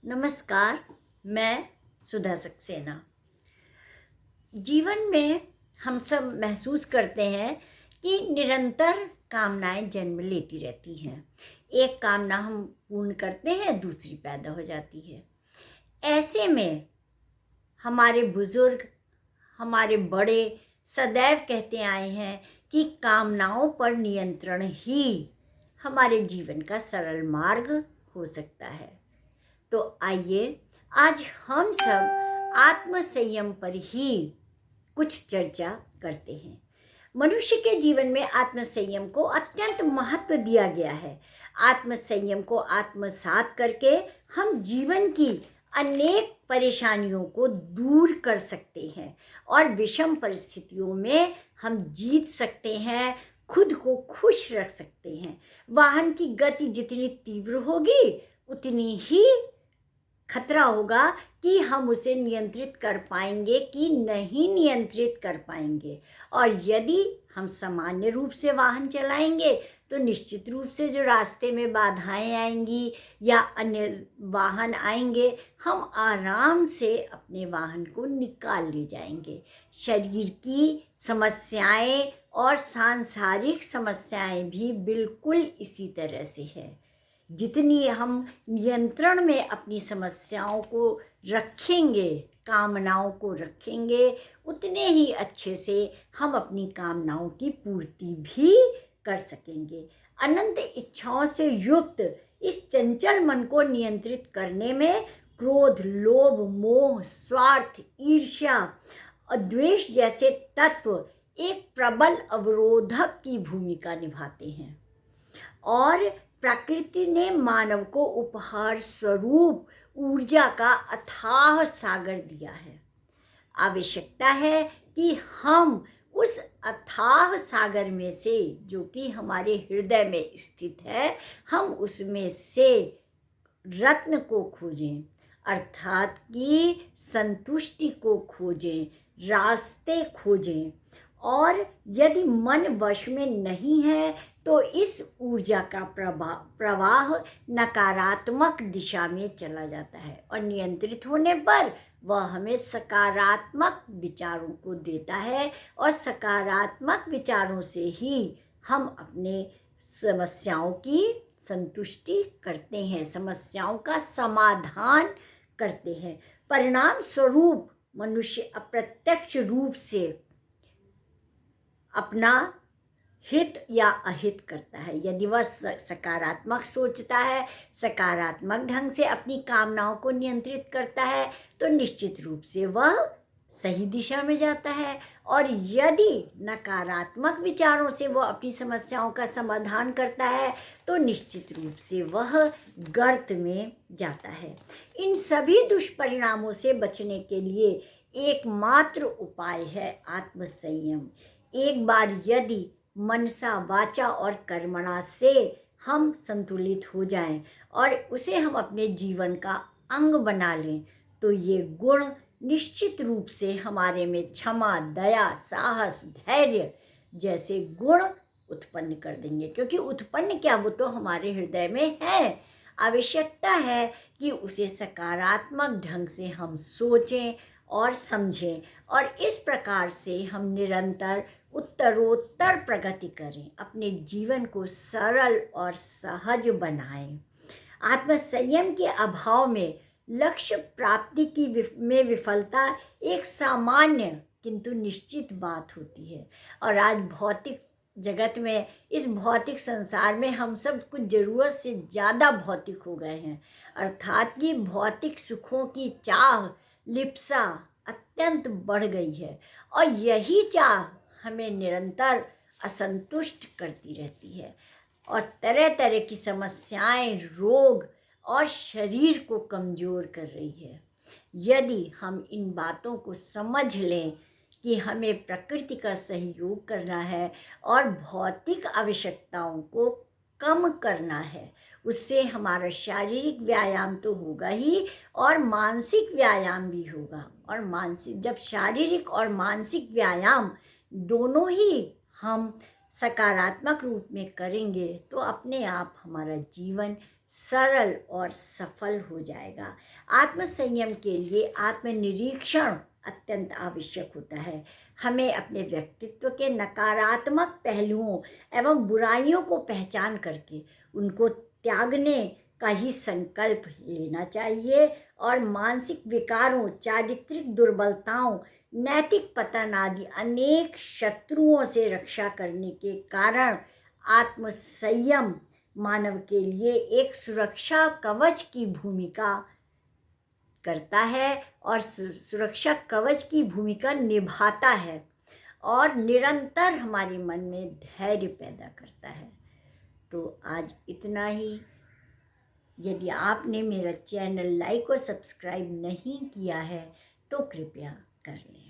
नमस्कार। मैं सुधा सक्सेना। जीवन में हम सब महसूस करते हैं कि निरंतर कामनाएं जन्म लेती रहती हैं। एक कामना हम पूर्ण करते हैं, दूसरी पैदा हो जाती है। ऐसे में हमारे बुजुर्ग, हमारे बड़े सदैव कहते आए हैं कि कामनाओं पर नियंत्रण ही हमारे जीवन का सरल मार्ग हो सकता है। तो आइए आज हम सब आत्म संयम पर ही कुछ चर्चा करते हैं। मनुष्य के जीवन में आत्म संयम को अत्यंत महत्व दिया गया है। आत्म संयम को आत्मसात करके हम जीवन की अनेक परेशानियों को दूर कर सकते हैं और विषम परिस्थितियों में हम जीत सकते हैं, खुद को खुश रख सकते हैं। वाहन की गति जितनी तीव्र होगी उतनी ही खतरा होगा कि हम उसे नियंत्रित कर पाएंगे कि नहीं नियंत्रित कर पाएंगे। और यदि हम सामान्य रूप से वाहन चलाएंगे तो निश्चित रूप से जो रास्ते में बाधाएं आएंगी या अन्य वाहन आएंगे, हम आराम से अपने वाहन को निकाल ले जाएंगे। शरीर की समस्याएं और सांसारिक समस्याएं भी बिल्कुल इसी तरह से है। जितनी हम नियंत्रण में अपनी समस्याओं को रखेंगे, कामनाओं को रखेंगे, उतने ही अच्छे से हम अपनी कामनाओं की पूर्ति भी कर सकेंगे। अनंत इच्छाओं से युक्त इस चंचल मन को नियंत्रित करने में क्रोध, लोभ, मोह, स्वार्थ, ईर्ष्या और द्वेष जैसे तत्व एक प्रबल अवरोधक की भूमिका निभाते हैं। और प्रकृति ने मानव को उपहार स्वरूप ऊर्जा का अथाह सागर दिया है। आवश्यकता है कि हम उस अथाह सागर में से, जो कि हमारे हृदय में स्थित है, हम उसमें से रत्न को खोजें, अर्थात कि संतुष्टि को खोजें, रास्ते खोजें। और यदि मन वश में नहीं है तो इस ऊर्जा का प्रवाह नकारात्मक दिशा में चला जाता है और नियंत्रित होने पर वह हमें सकारात्मक विचारों को देता है और सकारात्मक विचारों से ही हम अपने समस्याओं की संतुष्टि करते हैं, समस्याओं का समाधान करते हैं। परिणाम स्वरूप मनुष्य अप्रत्यक्ष रूप से अपना हित या अहित करता है। यदि वह सकारात्मक सोचता है, सकारात्मक ढंग से अपनी कामनाओं को नियंत्रित करता है, तो निश्चित रूप से वह सही दिशा में जाता है। और यदि नकारात्मक विचारों से वह अपनी समस्याओं का समाधान करता है तो निश्चित रूप से वह गर्त में जाता है। इन सभी दुष्परिणामों से बचने के लिए एकमात्र उपाय है आत्मसंयम। एक बार यदि मनसा, वाचा और कर्मणा से हम संतुलित हो जाएं और उसे हम अपने जीवन का अंग बना लें तो ये गुण निश्चित रूप से हमारे में क्षमा, दया, साहस, धैर्य जैसे गुण उत्पन्न कर देंगे। क्योंकि उत्पन्न क्या, वो तो हमारे हृदय में है। आवश्यकता है कि उसे सकारात्मक ढंग से हम सोचें और समझें और इस प्रकार से हम निरंतर उत्तरोत्तर प्रगति करें, अपने जीवन को सरल और सहज बनाएं। आत्मसंयम के अभाव में लक्ष्य प्राप्ति में विफलता एक सामान्य किंतु निश्चित बात होती है। और आज भौतिक जगत में, इस भौतिक संसार में हम सब कुछ ज़रूरत से ज़्यादा भौतिक हो गए हैं। अर्थात कि भौतिक सुखों की चाह, लिप्सा अत्यंत बढ़ गई है और यही चाह हमें निरंतर असंतुष्ट करती रहती है और तरह तरह की समस्याएं, रोग और शरीर को कमज़ोर कर रही है। यदि हम इन बातों को समझ लें कि हमें प्रकृति का सहयोग करना है और भौतिक आवश्यकताओं को कम करना है, उससे हमारा शारीरिक व्यायाम तो होगा ही और मानसिक व्यायाम भी होगा। और जब शारीरिक और मानसिक व्यायाम दोनों ही हम सकारात्मक रूप में करेंगे तो अपने आप हमारा जीवन सरल और सफल हो जाएगा। आत्मसंयम के लिए आत्मनिरीक्षण अत्यंत आवश्यक होता है। हमें अपने व्यक्तित्व के नकारात्मक पहलुओं एवं बुराइयों को पहचान करके उनको त्यागने का ही संकल्प लेना चाहिए और मानसिक विकारों, चारित्रिक दुर्बलताओं, नैतिक पतन आदि अनेक शत्रुओं से रक्षा करने के कारण आत्मसंयम मानव के लिए एक सुरक्षा कवच की भूमिका करता है और सुरक्षा कवच की भूमिका निभाता है और निरंतर हमारे मन में धैर्य पैदा करता है। तो आज इतना ही। यदि आपने मेरा चैनल लाइक और सब्सक्राइब नहीं किया है तो कृपया कर लें।